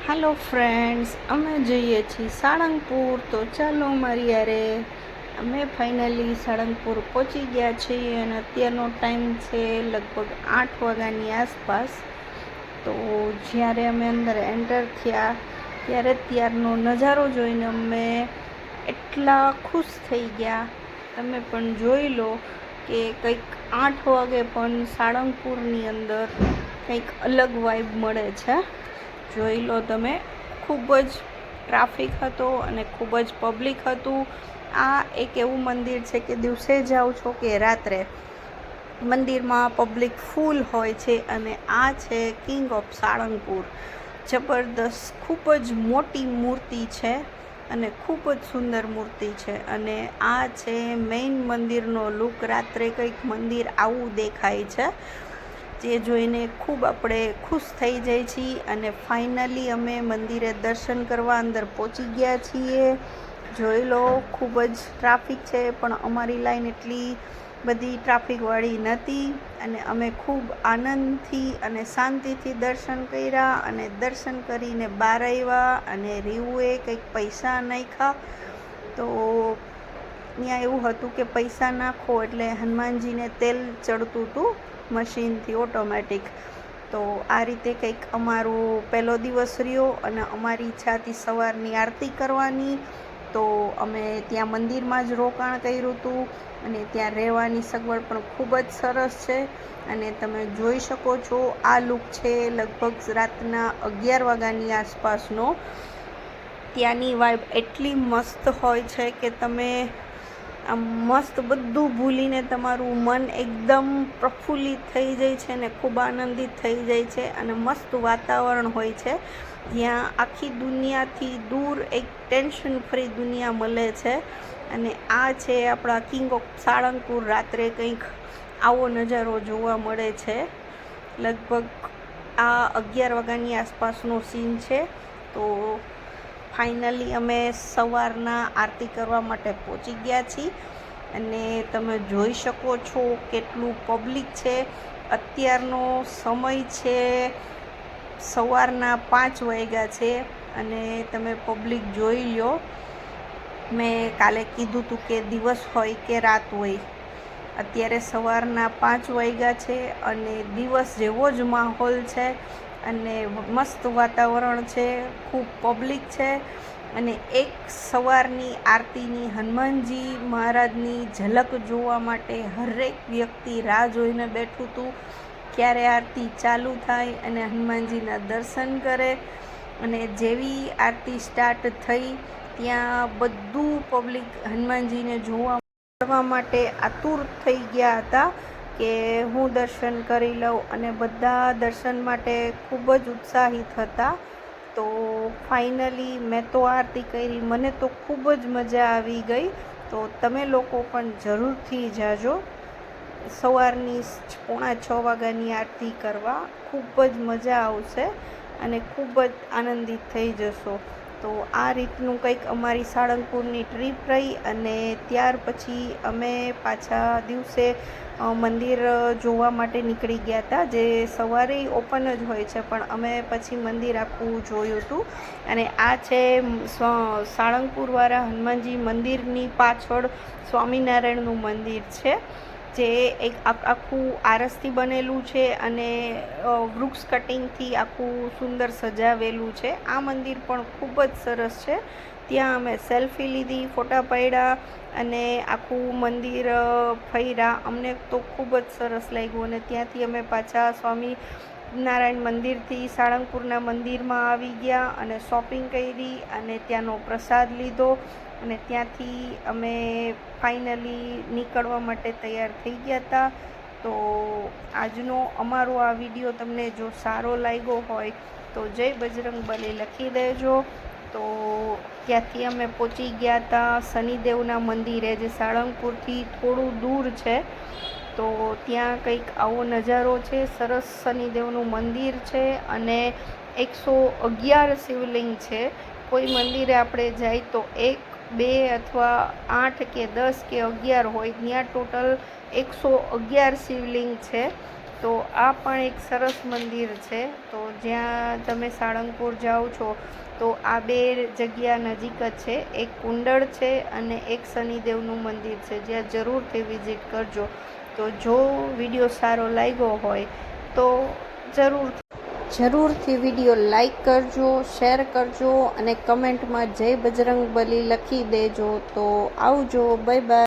હાલો friends, અમે જઈએ છીએ સાળંગપુર. તો ચાલો મારી યારે. અમે ફાઇનલી સાળંગપુર પહોંચી ગયા છીએ અને અત્યારનો ટાઈમ છે લગભગ 8 વાગ્યાની આસપાસ. તો જ્યારે અમે અંદર એન્ટર થયા ત્યારે ત્યારનો નજારો જોઈને અમે એટલા ખુશ થઈ ગયા. તમે પણ જોઈ લો કે કંઈક 8 વાગે પણ સાળંગપુરની અંદર કંઈક અલગ વાઇબ મળે છે. જોઈ લો તમે, ખૂબ જ ટ્રાફિક હતો અને ખૂબ જ પબ્લિક હતું. આ એક એવું મંદિર છે કે દિવસે જાઓ છો કે રાત્રે, મંદિરમાં પબ્લિક ફૂલ હોય છે. અને આ છે કિંગ ઓફ સાળંગપુર. જબરદસ્ત, ખૂબ જ મોટી મૂર્તિ છે અને ખૂબ જ સુંદર મૂર્તિ છે. અને આ છે મેઇન મંદિરનો લુક. રાત્રે કંઈક મંદિર આવું દેખાય છે, જે જોઈને ખૂબ આપણે ખુશ થઈ જાય છીએ. અને ફાઇનલી અમે મંદિરે દર્શન કરવા અંદર પહોંચી ગયા છીએ. જોઈ લો, ખૂબ જ ટ્રાફિક છે પણ અમારી લાઈન એટલી બધી ટ્રાફિકવાળી નહોતી. અને અમે ખૂબ આનંદથી અને શાંતિથી દર્શન કર્યા. અને દર્શન કરીને બહાર આવ્યા અને રીવુએ કંઈક પૈસા નાખ્યા. તો ત્યાં એવું હતું કે પૈસા નાખો એટલે હનુમાનજીને તેલ ચડતું હતું મશીનથી, ઓટોમેટિક. તો આ રીતે કંઈક અમારો પહેલો દિવસ રહ્યો. અને અમારી ઈચ્છા હતી સવારની આરતી કરવાની. તો અમે ત્યાં મંદિરમાં જ રોકાણ કર્યું હતું. અને ત્યાં રહેવાની સગવડ પણ ખૂબ જ સરસ છે. અને તમે જોઈ શકો છો, આ લુક છે લગભગ રાતના 11 વાગ્યાની આસપાસનો. ત્યાંની વાઇબ એટલી મસ્ત હોય છે કે તમે આમ મસ્ત બધું ભૂલીને તમારું મન એકદમ પ્રફુલ્લિત થઈ જાય છે ને ખૂબ આનંદિત થઈ જાય છે. અને મસ્ત વાતાવરણ હોય છે જ્યાં આખી દુનિયાથી દૂર એક ટેન્શન ફ્રી દુનિયા મળે છે. અને આ છે આપણા કિંગ ઓફ સાળંગપુર. રાત્રે કંઈક આવો નજારો જોવા મળે છે. લગભગ આ 11 વાગ્યાની આસપાસનો સીન છે. તો ફાઇનલી અમે સવારના આરતી કરવા માટે પહોંચી ગયા છીએ. અને તમે જોઈ શકો છો કેટલું પબ્લિક છે. અત્યારનો સમય છે સવારના 5 વાગ્યા છે. અને તમે પબ્લિક જોઈ લો. મેં કાલે કીધું હતું કે દિવસ હોય કે રાત હોય, અત્યારે સવારના 5 વાગ્યા છે અને દિવસ જેવો જ માહોલ છે. અને મસ્ત વાતાવરણ છે, ખૂબ પબ્લિક છે. અને એક સવારની આરતીની, હનુમાનજી મહારાજની ઝલક જોવા માટે હરેક વ્યક્તિ રાહ જોઈને બેઠું હતું ક્યારે આરતી ચાલુ થાય અને હનુમાનજીના દર્શન કરે. અને જેવી આરતી સ્ટાર્ટ થઈ ત્યાં બધું પબ્લિક હનુમાનજીને જોવા માટે આતુર થઈ ગયા હતા કે હું દર્શન કરી લઉં. અને બધા દર્શન માટે ખૂબ જ ઉત્સાહિત હતા. તો ફાઇનલી મેં તો આરતી કરી, મને તો ખૂબ જ મજા આવી ગઈ. તો તમે લોકો પણ જરૂરથી જાજો સવારની 5:45 વાગ્યાની આરતી કરવા. ખૂબ જ મજા આવશે અને ખૂબ જ આનંદિત થઈ જશો. તો આ રીતનું કંઈક અમારી સાળંગપુરની ટ્રીપ રહી. અને ત્યાર પછી અમે પાછા દિવસે મંદિર જોવા માટે નીકળી ગયા હતા, જે સવારે ઓપન જ હોય છે પણ અમે પછી મંદિર આખું જોયું હતું. અને આ છે સાળંગપુરવાળા હનુમાનજી મંદિરની પાછળ સ્વામિનારાયણનું મંદિર છે, જે એક આખું આરસથી બનેલું છે અને વૃક્ષ કટિંગથી આખું સુંદર સજાવેલું છે. આ મંદિર પણ ખૂબ જ સરસ છે. ત્યાં અમે સેલ્ફી લીધી, ફોટા પાડ્યા અને આખું મંદિર ફર્યા. અમને તો ખૂબ જ સરસ લાગ્યું. અને ત્યાંથી અમે પાછા સ્વામિનારાયણ મંદિરથી સાળંગપુરના મંદિરમાં આવી ગયા અને શોપિંગ કરી અને ત્યાંનો પ્રસાદ લીધો. અને ત્યાંથી અમે ફાઇનલી નીકળવા માટે તૈયાર થઈ ગયા હતા. તો આજનો અમારો આ વિડીયો તમને જો સારો લાગ્યો હોય તો જય બજરંગબલી લખી દેજો. તો ત્યાંથી અમે પહોંચી ગયા હતા શનિદેવના મંદિરે, જે સાળંગપુરથી થોડું દૂર છે. તો ત્યાં કંઈક આવો નજારો છે. સરસ શનિદેવનું મંદિર છે અને 111 શિવલિંગ છે. કોઈ મંદિરે આપણે જાય તો 1, 2 અથવા 8 કે 10 કે 11 હોય, ત્યાં ટોટલ 111 શિવલિંગ છે. તો આ પણ એક સરસ મંદિર છે. તો જ્યાં તમે સાળંગપુર જાઓ છો તો આ બે જગ્યા નજીક જ છે. એક કુંડળ છે અને એક શનિદેવનું મંદિર છે, જ્યાં જરૂરથી વિઝિટ કરજો. તો જો વિડીયો સારો લાગ્યો હોય તો જરૂરથી વિડીયો લાઈક કરજો, શેર કરજો અને કમેન્ટમાં જય બજરંગબલી લખી દેજો. તો આવજો, બાય બાય.